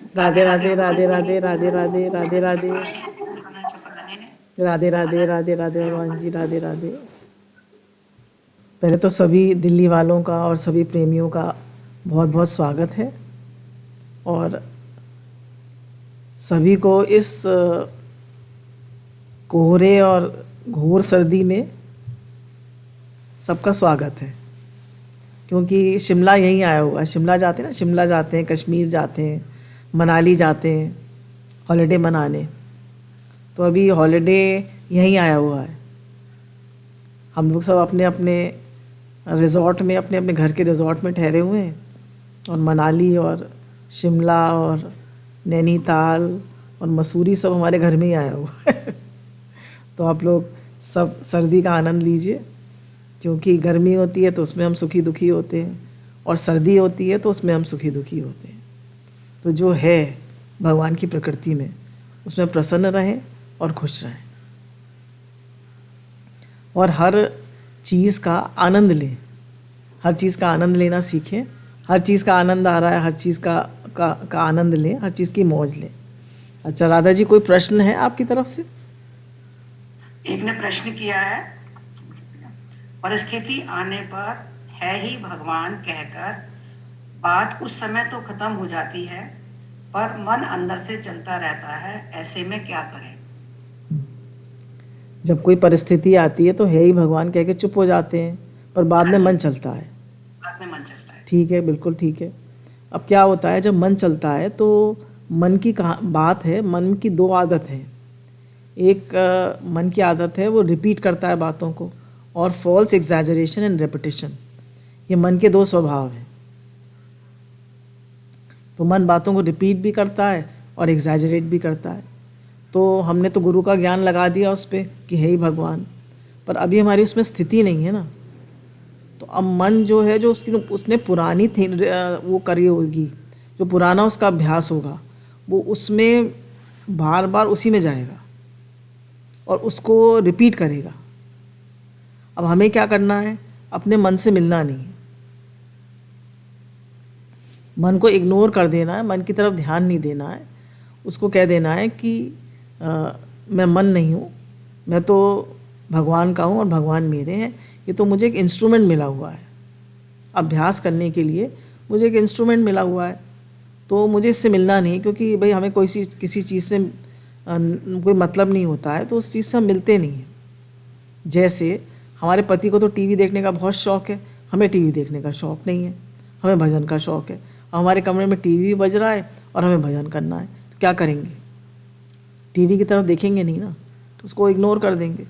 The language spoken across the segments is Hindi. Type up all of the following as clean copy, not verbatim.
राधे राधे राधे राधे राधे राधे राधे राधे राधे राधे राधे राधे भगवान जी, राधे राधे। पहले तो सभी दिल्ली वालों का और सभी प्रेमियों का बहुत बहुत स्वागत है। और सभी को इस कोहरे और घोर सर्दी में सबका स्वागत है, क्योंकि शिमला यहीं आया हुआ है। शिमला जाते हैं ना, शिमला जाते हैं, कश्मीर जाते हैं, मनाली जाते हैं हॉलीडे मनाने। तो अभी हॉलीडे यहीं आया हुआ है। हम लोग सब अपने अपने रिज़ॉर्ट में, अपने अपने घर के रिज़ॉर्ट में ठहरे हुए हैं, और मनाली और शिमला और नैनीताल और मसूरी सब हमारे घर में ही आया हुआ है। तो आप लोग सब सर्दी का आनंद लीजिए, क्योंकि गर्मी होती है तो उसमें हम सुखी दुखी होते हैं, और सर्दी होती है तो उसमें हम सुखी दुखी होते हैं। तो जो है भगवान की प्रकृति में, उसमें प्रसन्न रहें और खुश रहें, और हर चीज़ का आनंद लें। हर चीज़ का आनंद लेना सीखें। हर चीज़ का आनंद आ रहा है, हर चीज़ का आनंद लें, हर चीज़ की मौज लें। अच्छा राधा जी, कोई प्रश्न है आपकी तरफ से? एक ने प्रश्न किया है, परिस्थिति आने पर है ही भगवान कहकर बात उस समय तो खत्म हो जाती है, पर मन अंदर से चलता रहता है, ऐसे में क्या करें? जब कोई परिस्थिति आती है तो है ही भगवान कह के चुप हो जाते हैं, पर बाद में मन चलता है। बाद में मन चलता है। ठीक है, बिल्कुल ठीक है। अब क्या होता है, जब मन चलता है तो मन की बात है, मन की दो आदत है। एक मन की आदत है, वो रिपीट करता है बातों को, और फॉल्स एग्जैजरेशन एंड रेपिटेशन। ये मन के दो स्वभाव हैं। तो मन बातों को रिपीट भी करता है और एग्जैजरेट भी करता है। तो हमने तो गुरु का ज्ञान लगा दिया उस पर कि हे ही भगवान, पर अभी हमारी उसमें स्थिति नहीं है ना। तो अब मन जो है, जो उसने पुरानी थी वो करी होगी, जो पुराना उसका अभ्यास होगा, वो उसमें बार बार उसी में जाएगा और उसको रिपीट करेगा। अब हमें क्या करना है, अपने मन से मिलना नहीं है। मन को इग्नोर कर देना है, मन की तरफ ध्यान नहीं देना है। उसको कह देना है कि मैं मन नहीं हूँ, मैं तो भगवान का हूँ और भगवान मेरे हैं। ये तो मुझे एक इंस्ट्रूमेंट मिला हुआ है, अभ्यास करने के लिए मुझे एक इंस्ट्रूमेंट मिला हुआ है। तो मुझे इससे मिलना नहीं, क्योंकि भाई हमें किसी चीज़ से कोई मतलब नहीं होता है, तो उस चीज़ से हम मिलते नहीं हैं। जैसे हमारे पति को तो टीवी देखने का बहुत शौक़ है, हमें टीवी देखने का शौक़ नहीं है, हमें भजन का शौक़ है। हमारे कमरे में टीवी भी बज रहा है और हमें भजन करना है, तो क्या करेंगे? टीवी की तरफ देखेंगे नहीं ना, तो उसको इग्नोर कर देंगे।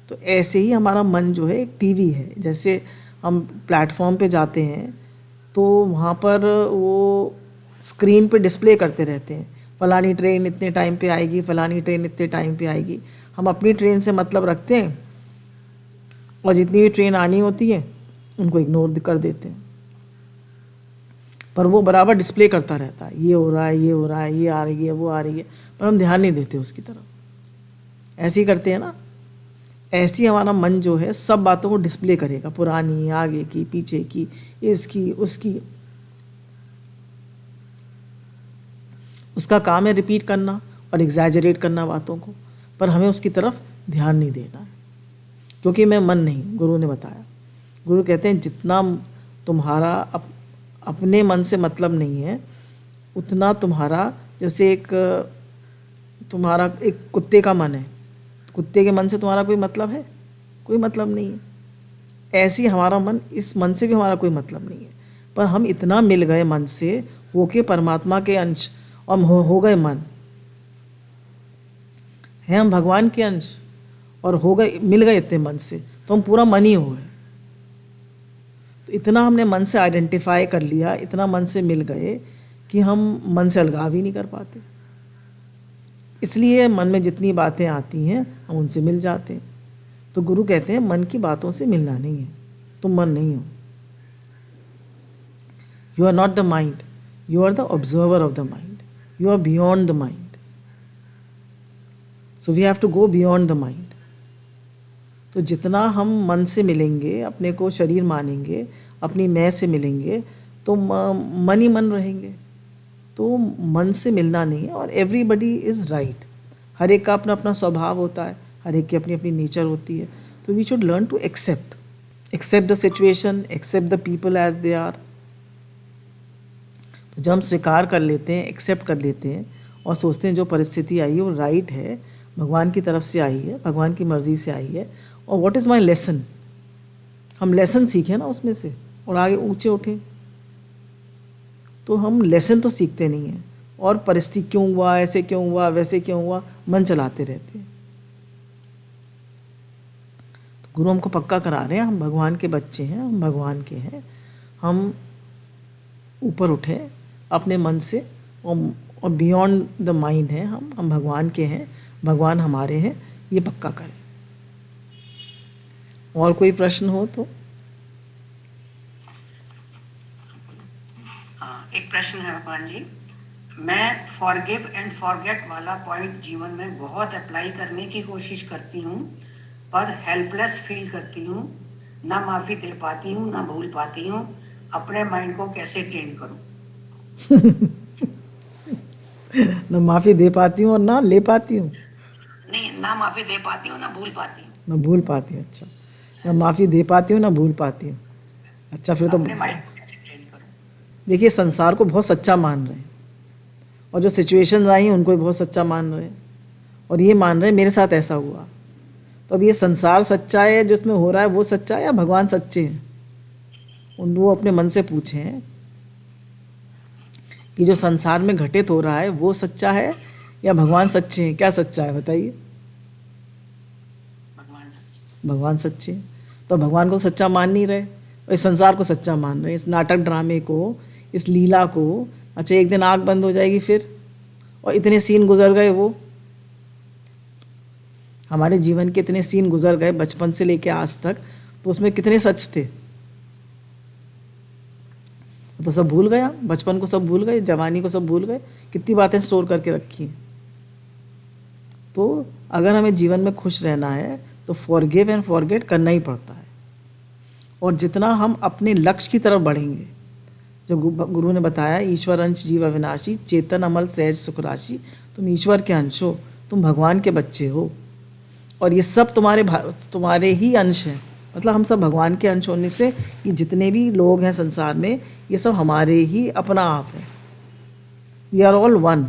तो ऐसे ही हमारा मन जो है एक टीवी है। जैसे हम प्लेटफॉर्म पे जाते हैं तो वहाँ पर वो स्क्रीन पे डिस्प्ले करते रहते हैं, फ़लानी ट्रेन इतने टाइम पे आएगी, फ़लानी ट्रेन इतने टाइम पे आएगी। हम अपनी ट्रेन से मतलब रखते हैं, और जितनी भी ट्रेन आनी होती है उनको इग्नोर कर देते हैं। पर वो बराबर डिस्प्ले करता रहता है, ये हो रहा है, ये हो रहा है, ये आ रही है, वो आ रही है, पर हम ध्यान नहीं देते उसकी तरफ। ऐसे ही करते हैं ना। ऐसे ही हमारा मन जो है सब बातों को डिस्प्ले करेगा, पुरानी, आगे की, पीछे की, इसकी, उसकी। उसका काम है रिपीट करना और एग्जैजरेट करना बातों को, पर हमें उसकी तरफ ध्यान नहीं देना है, क्योंकि मैं मन नहीं। गुरु ने बताया, गुरु कहते हैं जितना तुम्हारा अपने मन से मतलब नहीं है, उतना तुम्हारा, जैसे तुम्हारा एक कुत्ते का मन है, कुत्ते के मन से तुम्हारा कोई मतलब है? कोई मतलब नहीं है। ऐसे ही हमारा मन, इस मन से भी हमारा कोई मतलब नहीं है, पर हम इतना मिल गए मन से, होके परमात्मा के अंश, और हो गए मन हैं, हम भगवान के अंश, और हो गए, मिल गए इतने मन से, तो हम पूरा मन ही हो गए। तो इतना हमने मन से आइडेंटिफाई कर लिया, इतना मन से मिल गए कि हम मन से अलगाव ही नहीं कर पाते। इसलिए मन में जितनी बातें आती हैं हम उनसे मिल जाते हैं। तो गुरु कहते हैं मन की बातों से मिलना नहीं है, तुम मन नहीं हो। You are not the mind, you are the observer of the mind, you are beyond the mind. So we have to go beyond the mind. तो जितना हम मन से मिलेंगे, अपने को शरीर मानेंगे, अपनी मैं से मिलेंगे, तो मन ही मन रहेंगे। तो मन से मिलना नहीं है। और एवरीबडी इज़ राइट, हर एक का अपना अपना स्वभाव होता है, हर एक की अपनी अपनी नेचर होती है। तो we should learn to accept the situation, accept the people as they are. तो जब हम स्वीकार कर लेते हैं, एक्सेप्ट कर लेते हैं और सोचते हैं जो परिस्थिति आई है वो राइट है, भगवान की तरफ से आई है, भगवान की मर्ज़ी से आई है, और व्हाट इज़ माय लेसन, हम लेसन सीखें ना उसमें से और आगे ऊंचे उठें। तो हम लेसन तो सीखते नहीं हैं और परिस्थिति क्यों हुआ, ऐसे क्यों हुआ, वैसे क्यों हुआ, मन चलाते रहते हैं। तो गुरु हमको पक्का करा रहे हैं, हम भगवान के बच्चे हैं, हम भगवान के हैं, हम ऊपर उठें अपने मन से, और बियॉन्ड द माइंड है, हम भगवान के हैं, भगवान हमारे हैं, ये पक्का करें। और कोई प्रश्न हो तो? हाँ, एक प्रश्न है भगवान जी। मैं फॉरगिव एंड फॉरगेट वाला पॉइंट जीवन में बहुत अप्लाई करने की कोशिश करती हूँ, पर हेल्पलेस फील करती हूँ, ना माफ़ी दे पाती हूँ, ना भूल पाती हूँ। अपने माइंड को कैसे ट्रेन करूँ? ना माफ़ी दे पाती हूँ और ना ले पाती हूँ। नहीं, ना माफ़ी दे पाती हूँ, ना भूल पाती हूँ। ना भूल पाती हूँ, अच्छा, ना माफ़ी दे पाती हूँ, ना भूल पाती हूँ। अच्छा, फिर तो अपने माइंड को कैसे ट्रेन करूँ? देखिए, संसार को बहुत सच्चा मान रहे हैं, और जो सिचुएशंस आई हैं उनको भी बहुत सच्चा मान रहे हैं, और ये मान रहे हैं मेरे साथ ऐसा हुआ। तो अब ये संसार सच्चा है, जो इसमें हो रहा है वो सच्चा है, या भगवान सच्चे हैं? वो अपने मन से पूछें कि जो संसार में घटित हो रहा है वो सच्चा है या भगवान सच्चे हैं? क्या सच्चा है बताइए? भगवान सच्चे हैं। तो भगवान को सच्चा मान नहीं रहे, और इस संसार को सच्चा मान रहे, इस नाटक ड्रामे को, इस लीला को। अच्छा, एक दिन आँख बंद हो जाएगी फिर, और इतने सीन गुजर गए, वो हमारे जीवन के इतने सीन गुजर गए बचपन से लेके आज तक, तो उसमें कितने सच थे? तो सब भूल गया, बचपन को सब भूल गए, जवानी को सब भूल गए, कितनी बातें स्टोर करके रखी हैं। तो अगर हमें जीवन में खुश रहना है तो फॉरगिव एंड फॉरगेट करना ही पड़ता है। और जितना हम अपने लक्ष्य की तरफ बढ़ेंगे, जो गुरु ने बताया, ईश्वर अंश जीव अविनाशी, चेतन अमल सहज सुख राशि, तुम ईश्वर के अंश हो, तुम भगवान के बच्चे हो, और ये सब तुम्हारे ही अंश हैं। मतलब हम सब भगवान के अंश होने से ये जितने भी लोग हैं संसार में, ये सब हमारे ही अपना आप है। We are all one.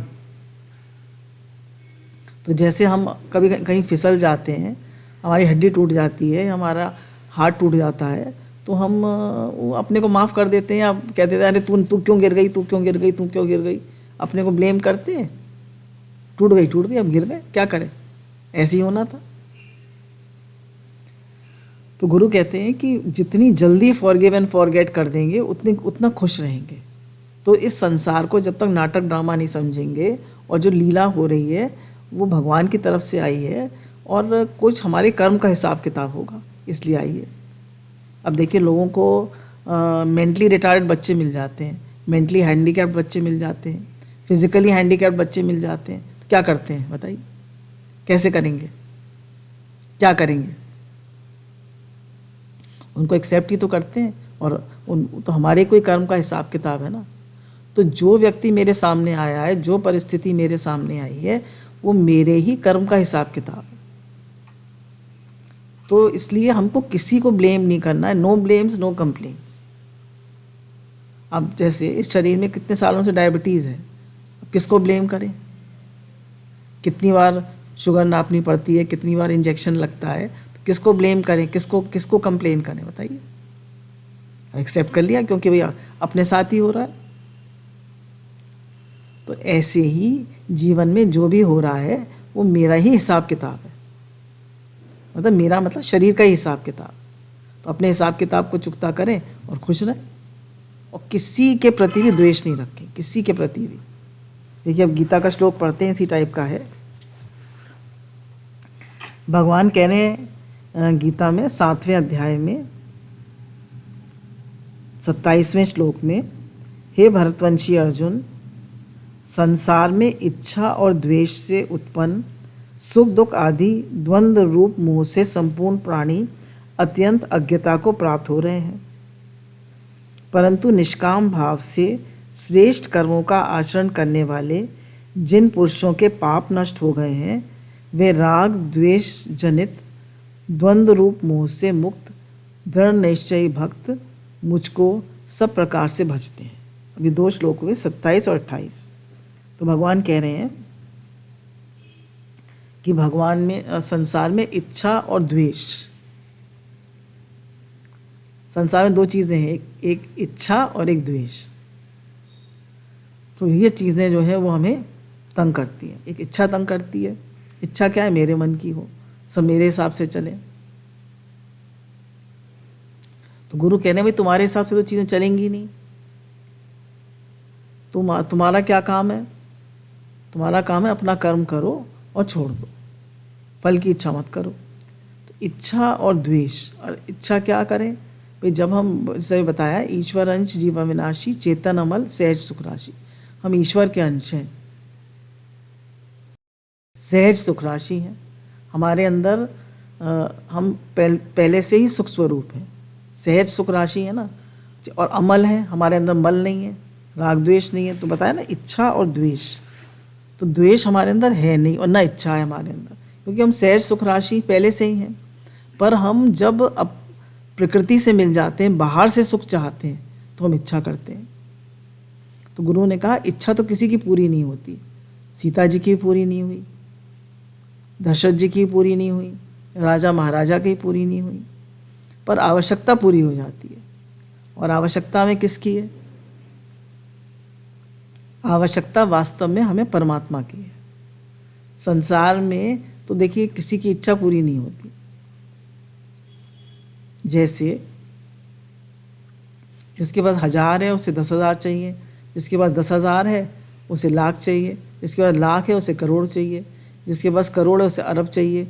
तो जैसे हम कभी कहीं फिसल जाते हैं, हमारी हड्डी टूट जाती है, हमारा हाथ टूट जाता है, तो हम अपने को माफ़ कर देते हैं, या कह देते हैं अरे तू क्यों गिर गई, तू क्यों गिर गई, तू क्यों गिर गई, अपने को ब्लेम करते हैं। टूट गई, अब गिर गए, क्या करें, ऐसे ही होना था। तो गुरु कहते हैं कि जितनी जल्दी फॉरगिव एंड फॉरगेट कर देंगे उतना खुश रहेंगे। तो इस संसार को जब तक नाटक ड्रामा नहीं समझेंगे, और जो लीला हो रही है वो भगवान की तरफ से आई है, और कुछ हमारे कर्म का हिसाब किताब होगा, इसलिए आई है। अब देखिए, लोगों को मेंटली रिटार्डेड बच्चे मिल जाते हैं, मेंटली हैंडीकैप्ड बच्चे मिल जाते हैं, फिजिकली हैंडीकैप्ड बच्चे मिल जाते हैं। तो क्या करते हैं बताइए, कैसे करेंगे, क्या करेंगे? उनको एक्सेप्ट ही तो करते हैं, और तो हमारे कोई कर्म का हिसाब किताब है ना। तो जो व्यक्ति मेरे सामने आया है, जो परिस्थिति मेरे सामने आई है, वो मेरे ही कर्म का हिसाब किताब है। तो इसलिए हमको किसी को ब्लेम नहीं करना है। No blames, no complaints. अब जैसे इस शरीर में कितने सालों से डायबिटीज़ है, अब किसको ब्लेम करें? कितनी बार शुगर नापनी पड़ती है, कितनी बार इंजेक्शन लगता है, तो किसको ब्लेम करें, किसको कंप्लेन करें बताइए? एक्सेप्ट कर लिया क्योंकि भैया अपने साथ ही हो रहा है। तो ऐसे ही जीवन में जो भी हो रहा है वो मेरा ही हिसाब किताब है, मतलब मेरा मतलब शरीर का ही हिसाब किताब। तो अपने हिसाब किताब को चुकता करें और खुश रहें, और किसी के प्रति भी द्वेष नहीं रखें, किसी के प्रति भी। देखिए, अब गीता का श्लोक पढ़ते हैं, इसी टाइप का है। भगवान कह रहे हैं गीता में 7वें अध्याय में 27वें श्लोक में, हे भरतवंशी अर्जुन, संसार में इच्छा और द्वेष से उत्पन्न सुख दुख आदि द्वंद्व रूप मोह से संपूर्ण प्राणी अत्यंत अज्ञता को प्राप्त हो रहे हैं, परंतु निष्काम भाव से श्रेष्ठ कर्मों का आचरण करने वाले जिन पुरुषों के पाप नष्ट हो गए हैं वे राग द्वेष जनित द्वंद्व रूप मोह से मुक्त दृढ़ निश्चयी भक्त मुझको सब प्रकार से भजते हैं। अभी 2 श्लोक हुए 27 और 28। तो भगवान कह रहे हैं कि भगवान में संसार में इच्छा और द्वेष, संसार में 2 चीज़ें हैं, एक इच्छा और एक द्वेष। तो ये चीज़ें जो है वो हमें तंग करती हैं। एक इच्छा तंग करती है। इच्छा क्या है? मेरे मन की हो, सब मेरे हिसाब से चले। तो गुरु कह रहे हैं भाई तुम्हारे हिसाब से तो चीज़ें चलेंगी नहीं। तुम्हारा क्या काम है? तुम्हारा काम है अपना कर्म करो और छोड़ दो, फल की इच्छा मत करो। तो इच्छा और द्वेष, और इच्छा क्या करें भाई? जब हम, जैसे बताया, ईश्वर अंश जीव अविनाशी चेतन अमल सहज सुख राशि, हम ईश्वर के अंश हैं, सहज सुख राशि हैं। हमारे अंदर हम पहले से ही सुख स्वरूप हैं, सहज सुख राशि है ना। और अमल है, हमारे अंदर मल नहीं है, राग द्वेष नहीं है। तो बताया ना, इच्छा और द्वेष। तो द्वेष हमारे अंदर है नहीं और ना इच्छा है हमारे अंदर, क्योंकि हम सहज सुख राशि पहले से ही हैं। पर हम जब अब प्रकृति से मिल जाते हैं, बाहर से सुख चाहते हैं, तो हम इच्छा करते हैं। तो गुरु ने कहा इच्छा तो किसी की पूरी नहीं होती। सीता जी की पूरी नहीं हुई, दशरथ जी की पूरी नहीं हुई, राजा महाराजा की पूरी नहीं हुई, पर आवश्यकता पूरी हो जाती है। और आवश्यकता में किसकी है? आवश्यकता वास्तव में हमें परमात्मा की है। संसार में तो देखिए किसी की इच्छा पूरी नहीं होती। जैसे जिसके पास 1000 है उसे 10,000 चाहिए, जिसके पास 10,000 है उसे लाख चाहिए, जिसके पास लाख है उसे करोड़ चाहिए, जिसके पास करोड़ है उसे अरब चाहिए,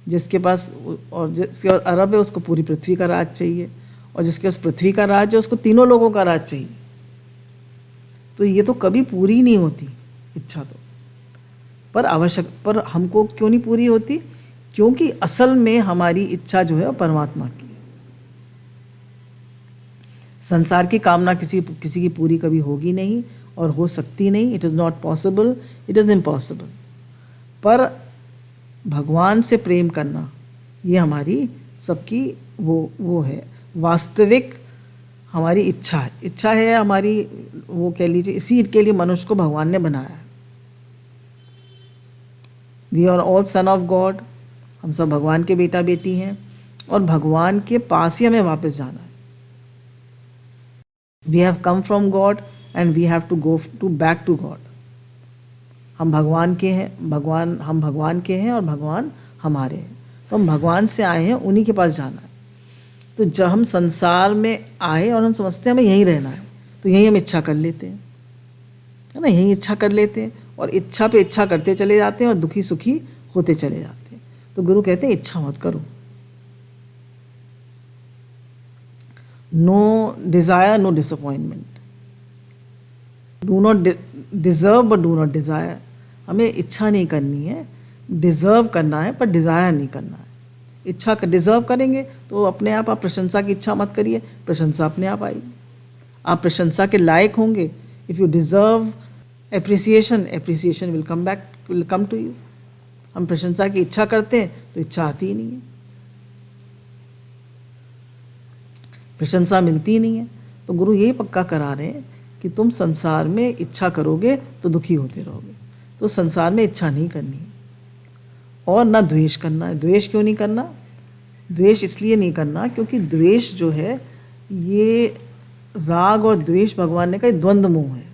जिसके पास अरब है उसको पूरी पृथ्वी का राज चाहिए, और जिसके पास पृथ्वी का राज है उसको तीनों लोगों का राज चाहिए। तो ये तो कभी पूरी नहीं होती इच्छा तो। पर हमको क्यों नहीं पूरी होती? क्योंकि असल में हमारी इच्छा जो है वो परमात्मा की है। संसार की कामना किसी की पूरी कभी होगी नहीं और हो सकती नहीं। It is not possible, it is impossible. पर भगवान से प्रेम करना ये हमारी सबकी वो है, वास्तविक हमारी इच्छा है। इच्छा है हमारी, वो कह लीजिए, इसी के लिए मनुष्य को भगवान ने बनाया है। We are all son of God, हम सब भगवान के बेटा बेटी हैं, और भगवान के पास ही हमें वापस जाना है। We have come from God and we have to go to back to God. हम भगवान के हैं, हम भगवान के हैं और भगवान हमारे हैं। तो हम भगवान से आए हैं, उन्हीं के पास जाना है। तो जब हम संसार में आए और हम समझते हैं हमें यहीं रहना है, तो यहीं हम इच्छा कर लेते हैं, है ना, यहीं इच्छा कर लेते हैं, और इच्छा पे इच्छा करते चले जाते हैं और दुखी सुखी होते चले जाते हैं। तो गुरु कहते हैं इच्छा मत करो। No desire, no disappointment. Do not deserve but do not desire. हमें इच्छा नहीं करनी है, डिज़र्व करना है, पर डिज़ायर नहीं करना है। इच्छा डिज़र्व करेंगे तो अपने आप प्रशंसा की इच्छा मत करिए, प्रशंसा अपने आप आएगी। आप प्रशंसा के लायक होंगे। If you deserve appreciation, appreciation will come to you. हम प्रशंसा की इच्छा करते हैं तो इच्छा आती ही नहीं है, प्रशंसा मिलती ही नहीं है। तो गुरु यही पक्का करा रहे हैं कि तुम संसार में इच्छा करोगे तो दुखी होते रहोगे। तो संसार में इच्छा नहीं करनी है और ना द्वेष करना है। द्वेष क्यों नहीं करना? द्वेष इसलिए नहीं करना क्योंकि द्वेष जो है ये राग और द्वेष भगवान ने कहा द्वंद्व मोह है।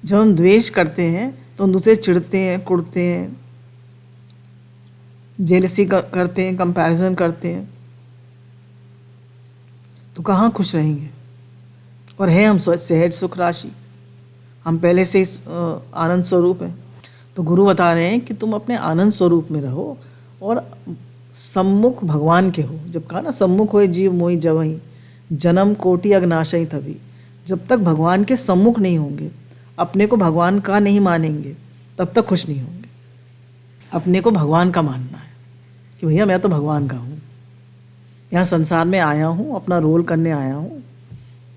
जब हम द्वेष करते हैं तो हम दूसरे चिढ़ते हैं, कुड़ते हैं, जेलसी करते हैं, कंपैरिजन करते हैं, तो कहाँ खुश रहेंगे? और है हम सहज सुख राशि, हम पहले से ही आनंद स्वरूप हैं। तो गुरु बता रहे हैं कि तुम अपने आनंद स्वरूप में रहो और सम्मुख भगवान के हो। जब कहा ना सम्मुख होए जीव मोहि जवहीं, जन्म कोटि अगनाशई तभी। जब तक भगवान के सम्मुख नहीं होंगे, अपने को भगवान का नहीं मानेंगे, तब तक खुश नहीं होंगे। अपने को भगवान का मानना है कि भैया मैं तो भगवान का हूँ, यहाँ संसार में आया हूँ, अपना रोल करने आया हूँ,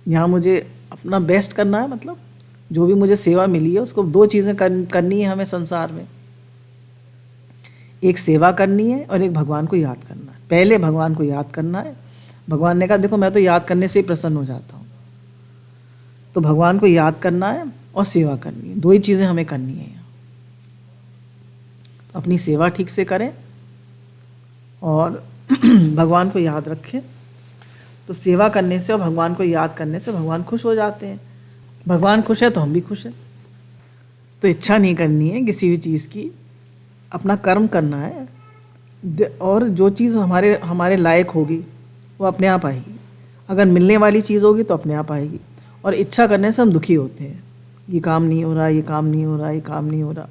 यहाँ मुझे अपना बेस्ट करना है, मतलब जो भी मुझे सेवा मिली है उसको 2 चीज़ें करनी है हमें संसार में, एक सेवा करनी है और एक भगवान को याद करना है। पहले भगवान को याद करना है। भगवान ने कहा देखो मैं तो याद करने से ही प्रसन्न हो जाता हूँ, तो भगवान को याद करना है और सेवा करनी है, 2 ही चीज़ें हमें करनी है यहाँ। तो अपनी सेवा ठीक से करें और भगवान को याद रखें। तो सेवा करने से और भगवान को याद करने से भगवान खुश हो जाते हैं। भगवान खुश है तो हम भी खुश हैं। तो इच्छा नहीं करनी है किसी भी चीज़ की, अपना कर्म करना है और जो चीज़ हमारे लायक होगी वो अपने आप आएगी। अगर मिलने वाली चीज़ होगी तो अपने आप आएगी। और इच्छा करने से हम दुखी होते हैं, ये काम नहीं हो रहा, ये काम नहीं हो रहा, ये काम नहीं हो रहा,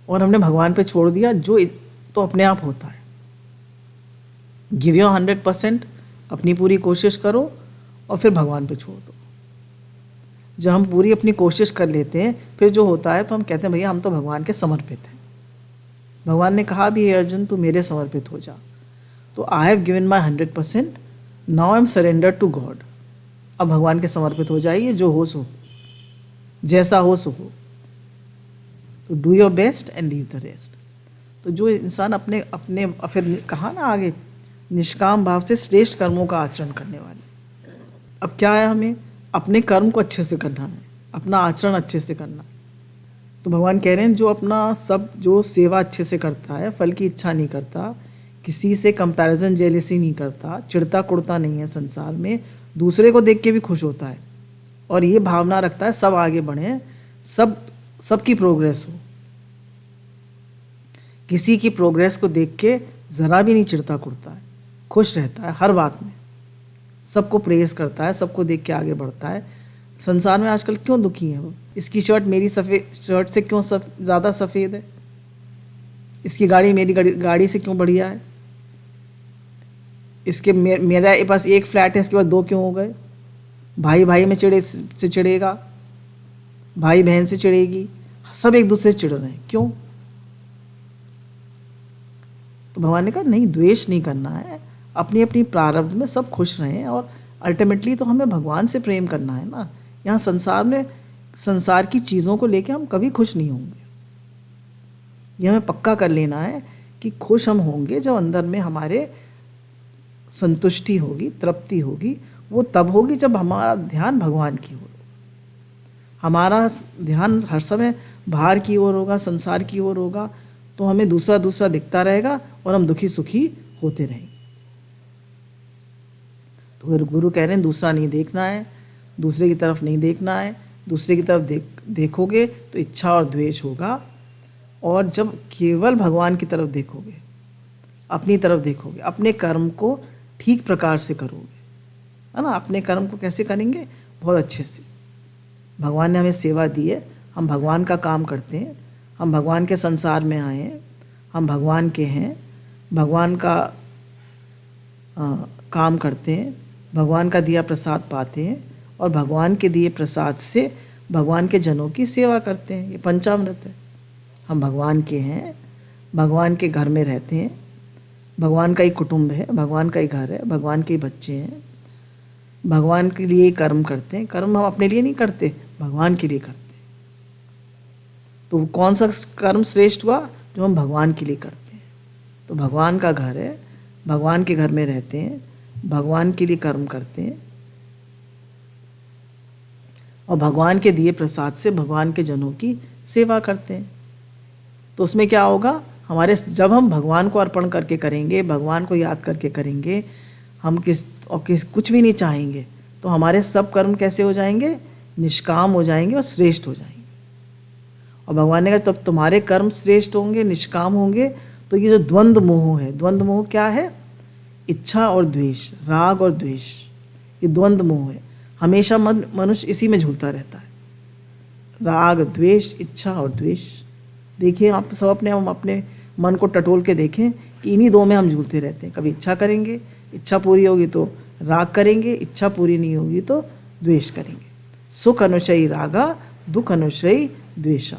और हमने भगवान पे छोड़ दिया जो तो अपने आप होता है। गिव योर 100%, अपनी पूरी कोशिश करो और फिर भगवान पे छोड़ दो। जब हम पूरी अपनी कोशिश कर लेते हैं फिर जो होता है तो हम कहते हैं भैया हम तो भगवान के समर्पित हैं। भगवान ने कहा भी है अर्जुन तू मेरे समर्पित हो जा। तो I have given my 100%, now I am surrender to God. अब भगवान के समर्पित हो जाइए, जो हो सो, जैसा हो सो हो। तो do your best and leave the rest. तो जो इंसान अपने अपने फिर कहा ना आगे, निष्काम भाव से श्रेष्ठ कर्मों का आचरण करने वाले। अब क्या है, हमें अपने कर्म को अच्छे से करना है, अपना आचरण अच्छे से करना है। तो भगवान कह रहे हैं जो सेवा अच्छे से करता है, फल की इच्छा नहीं करता, किसी से कंपैरिजन जेलेसी नहीं करता, चिढ़ता कुड़ता नहीं है संसार में, दूसरे को देख के भी खुश होता है और ये भावना रखता है सब आगे बढ़ें, सबकी प्रोग्रेस हो। किसी की प्रोग्रेस को देख के ज़रा भी नहीं चिढ़ता कुड़ता है, खुश रहता है हर बात में, सबको प्रेज़ करता है, सबको देख के आगे बढ़ता है। संसार में आजकल क्यों दुखी है वो? इसकी शर्ट मेरी शर्ट से क्यों ज़्यादा सफ़ेद है? इसकी गाड़ी मेरी गाड़ी से क्यों बढ़िया है? मेरा पास एक फ्लैट है, इसके बाद 2 क्यों हो गए? भाई भाई में चिढ़ेगा, भाई बहन से चिढ़ेगी, सब एक दूसरे से चिढ़ रहे हैं, क्यों? तो भगवान ने कहा नहीं, द्वेष नहीं करना है, अपनी अपनी प्रारब्ध में सब खुश रहें और अल्टीमेटली तो हमें भगवान से प्रेम करना है ना। यहाँ संसार की चीज़ों को लेके हम कभी खुश नहीं होंगे। ये हमें पक्का कर लेना है कि खुश हम होंगे जब अंदर में हमारे संतुष्टि होगी, तृप्ति होगी। वो तब होगी जब हमारा ध्यान भगवान की ओर, हमारा ध्यान हर समय बाहर की ओर होगा, संसार की ओर होगा, तो हमें दूसरा दिखता रहेगा और हम दुखी सुखी होते रहेंगे। तो गुरु कह रहे हैं दूसरा नहीं देखना है, दूसरे की तरफ नहीं देखना है। दूसरे की तरफ देखोगे तो इच्छा और द्वेष होगा, और जब केवल भगवान की तरफ देखोगे, अपनी तरफ देखोगे, अपने कर्म को ठीक प्रकार से करोगे, है ना। अपने कर्म को कैसे करेंगे? बहुत अच्छे से। भगवान ने हमें सेवा दी है, हम भगवान का काम करते हैं, हम भगवान के संसार में आए हैं, हम भगवान के हैं, भगवान का काम करते हैं, भगवान का दिया प्रसाद पाते हैं और भगवान के दिए प्रसाद से भगवान के जनों की सेवा करते हैं। ये पंचामृत है। हम भगवान के हैं, भगवान के घर में रहते हैं, भगवान का ही कुटुंब है, भगवान का ही घर है, भगवान के ही बच्चे हैं, भगवान के लिए कर्म करते हैं। कर्म हम अपने लिए नहीं करते, भगवान के लिए करते हैं। तो कौन सा कर्म श्रेष्ठ हुआ? जो हम भगवान के लिए करते हैं। तो भगवान का घर है, भगवान के घर में रहते हैं, भगवान के लिए कर्म करते हैं और भगवान के दिए प्रसाद से भगवान के जनों की सेवा करते हैं। तो उसमें क्या होगा? जब हम भगवान को अर्पण करके करेंगे, भगवान को याद करके करेंगे, हम कुछ भी नहीं चाहेंगे, तो हमारे सब कर्म कैसे हो जाएंगे? निष्काम हो जाएंगे और श्रेष्ठ हो जाएंगे। और भगवान ने कहा तब तुम्हारे कर्म श्रेष्ठ होंगे, निष्काम होंगे, तो ये जो द्वंद्व मोह है, द्वंद्व मोह क्या है? इच्छा और द्वेष, राग और द्वेष, ये द्वंद्व मोह है। हमेशा मनुष्य इसी में झूलता रहता है, राग द्वेष, इच्छा और द्वेष। देखिए आप सब अपने मन को टटोल के देखें कि इन्हीं 2 में हम झूलते रहते हैं। कभी इच्छा करेंगे, इच्छा पूरी होगी तो राग करेंगे, इच्छा पूरी नहीं होगी तो द्वेष करेंगे। सुख अनुशयी रागा, दुख अनुशयी द्वेषा।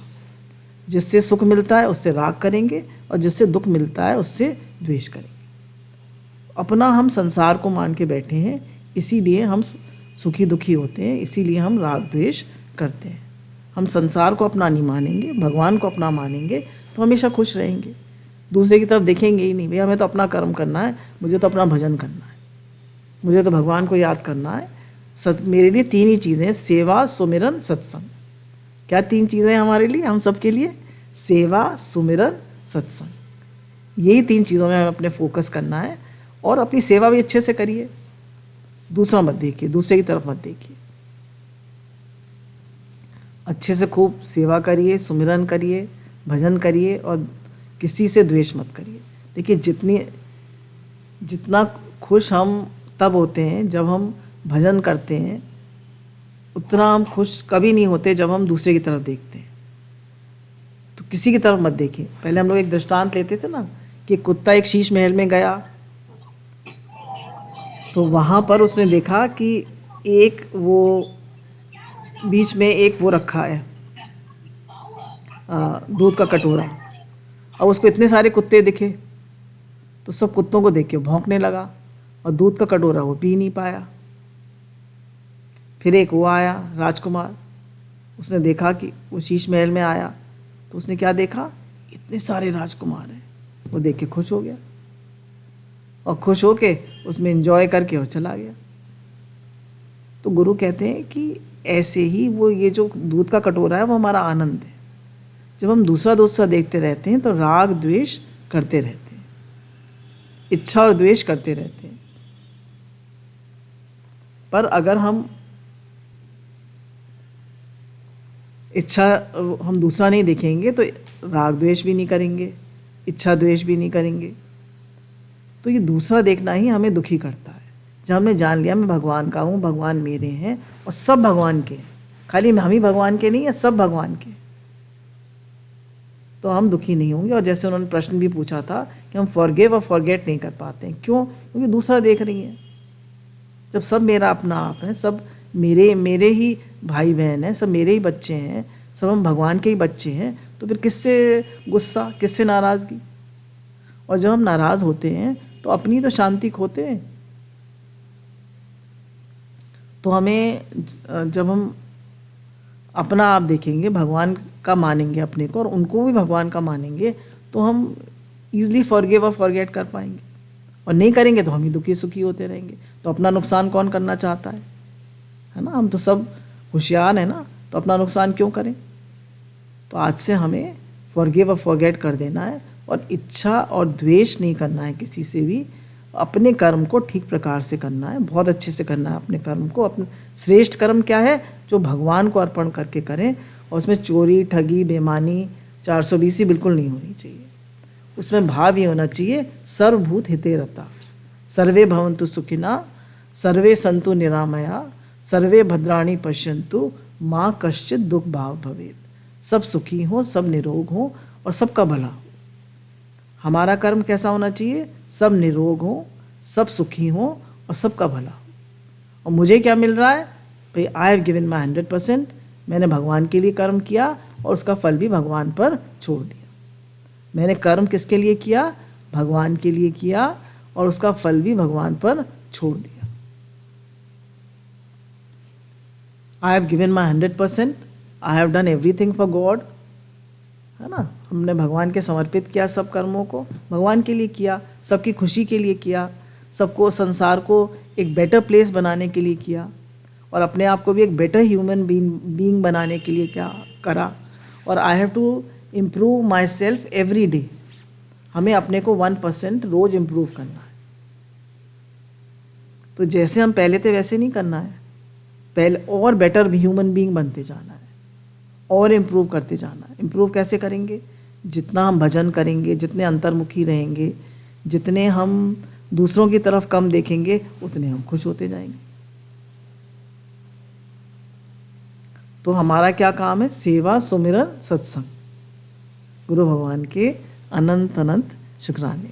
जिससे सुख मिलता है उससे राग करेंगे और जिससे दुख मिलता है उससे द्वेष करेंगे। अपना हम संसार को मान के बैठे हैं, इसीलिए हम सुखी दुखी होते हैं, इसीलिए हम राग द्वेष करते हैं। हम संसार को अपना नहीं मानेंगे, भगवान को अपना मानेंगे, तो हमेशा खुश रहेंगे। दूसरे की तरफ देखेंगे ही नहीं, भैया हमें तो अपना कर्म करना है, मुझे तो अपना भजन करना है, मुझे तो भगवान को याद करना है। मेरे लिए 3 ही चीज़ें हैं, सेवा, सुमिरन, सत्संग। क्या 3 चीज़ें हैं हमारे लिए, हम सब के लिए? सेवा, सुमिरन, सत्संग। यही 3 चीज़ों में हमें अपने फोकस करना है। और अपनी सेवा भी अच्छे से करिए, दूसरा मत देखिए, दूसरे की तरफ मत देखिए। अच्छे से खूब सेवा करिए, सुमिरन करिए, भजन करिए और किसी से द्वेष मत करिए। देखिए जितना खुश हम तब होते हैं जब हम भजन करते हैं, उतना हम खुश कभी नहीं होते जब हम दूसरे की तरफ देखते हैं। तो किसी की तरफ मत देखिए। पहले हम लोग एक दृष्टांत लेते थे ना कि कुत्ता एक शीश महल में गया, तो वहाँ पर उसने देखा कि एक वो बीच में एक वो रखा है दूध का कटोरा। अब उसको इतने सारे कुत्ते दिखे तो सब कुत्तों को देख के भौंकने लगा और दूध का कटोरा वो पी नहीं पाया। फिर एक वो आया राजकुमार, उसने देखा कि वो शीश महल में आया तो उसने क्या देखा, इतने सारे राजकुमार हैं। वो देख के खुश हो गया और खुश होके उसमें एंजॉय करके और चला गया। तो गुरु कहते हैं कि ऐसे ही वो ये जो दूध का कटोरा है वो हमारा आनंद है। जब हम दूसरा देखते रहते हैं तो राग द्वेष करते रहते हैं, इच्छा और द्वेष करते रहते हैं। पर अगर हम हम दूसरा नहीं देखेंगे तो राग द्वेष भी नहीं करेंगे, इच्छा द्वेष भी नहीं करेंगे। तो ये दूसरा देखना ही हमें दुखी करता है। जब हमने जान लिया मैं भगवान का हूँ, भगवान मेरे हैं और सब भगवान के हैं, खाली हम ही भगवान के नहीं है, सब भगवान के, तो हम दुखी नहीं होंगे। और जैसे उन्होंने प्रश्न भी पूछा था कि हम फॉरगिव और फॉरगेट नहीं कर पाते हैं, क्यों? क्योंकि दूसरा देख रही है। जब सब मेरा अपना आप है, सब मेरे ही भाई बहन हैं, सब मेरे ही बच्चे हैं, सब हम भगवान के ही बच्चे हैं, तो फिर किससे गुस्सा, किससे नाराज़गी? और जब हम नाराज़ होते हैं तो अपनी तो शांति खोते हैं। तो हमें जब हम अपना आप देखेंगे, भगवान का मानेंगे अपने को और उनको भी भगवान का मानेंगे, तो हम ईज़िली फॉरगिव और फॉरगेट कर पाएंगे। और नहीं करेंगे तो हम ही दुखी सुखी होते रहेंगे। तो अपना नुकसान कौन करना चाहता है ना? हम तो सब होशियार हैं ना, तो अपना नुकसान क्यों करें? तो आज से हमें फॉरगिव और फॉरगेट कर देना है और इच्छा और द्वेष नहीं करना है किसी से भी। अपने कर्म को ठीक प्रकार से करना है, बहुत अच्छे से करना है अपने कर्म को। अपने श्रेष्ठ कर्म क्या है? जो भगवान को अर्पण करके करें, और उसमें चोरी, ठगी, बेईमानी, 420 बिल्कुल नहीं होनी चाहिए। उसमें भाव ये होना चाहिए, सर्वभूत हिते रता, सर्वे भवन्तु सुखिना, सर्वे सन्तु निरामया, सर्वे भद्राणि पश्यन्तु, माँ कश्चित दुख भाव भवेत्। सब सुखी हों, सब निरोग हों और सबका भला हो। हमारा कर्म कैसा होना चाहिए? सब निरोग हों, सब सुखी हों और सबका भला हो। और मुझे क्या मिल रहा है? भाई आई हैव गिवन माई 100%। मैंने भगवान के लिए कर्म किया और उसका फल भी भगवान पर छोड़ दिया। मैंने कर्म किसके लिए किया? भगवान के लिए किया और उसका फल भी भगवान पर छोड़ दिया। आई have given my 100%, I have done everything for God, है ना? हमने भगवान के समर्पित किया, सब कर्मों को भगवान के लिए किया, सबकी खुशी के लिए किया, सबको, संसार को एक बेटर प्लेस बनाने के लिए किया और अपने आप को भी एक बेटर ह्यूमन बीइंग बनाने के लिए क्या करा। और I have to improve my self every day. हमें अपने को 1% रोज़ इम्प्रूव करना है। तो जैसे हम पहले थे वैसे नहीं करना है, पहले और बेटर ह्यूमन बीइंग बनते जाना है और इम्प्रूव करते जाना है। इम्प्रूव कैसे करेंगे? जितना हम भजन करेंगे, जितने अंतर्मुखी रहेंगे, जितने हम दूसरों की तरफ कम देखेंगे, उतने हम खुश होते जाएंगे। तो हमारा क्या काम है? सेवा, सुमिरन, सत्संग। गुरु भगवान के अनंत अनंत शुक्राने।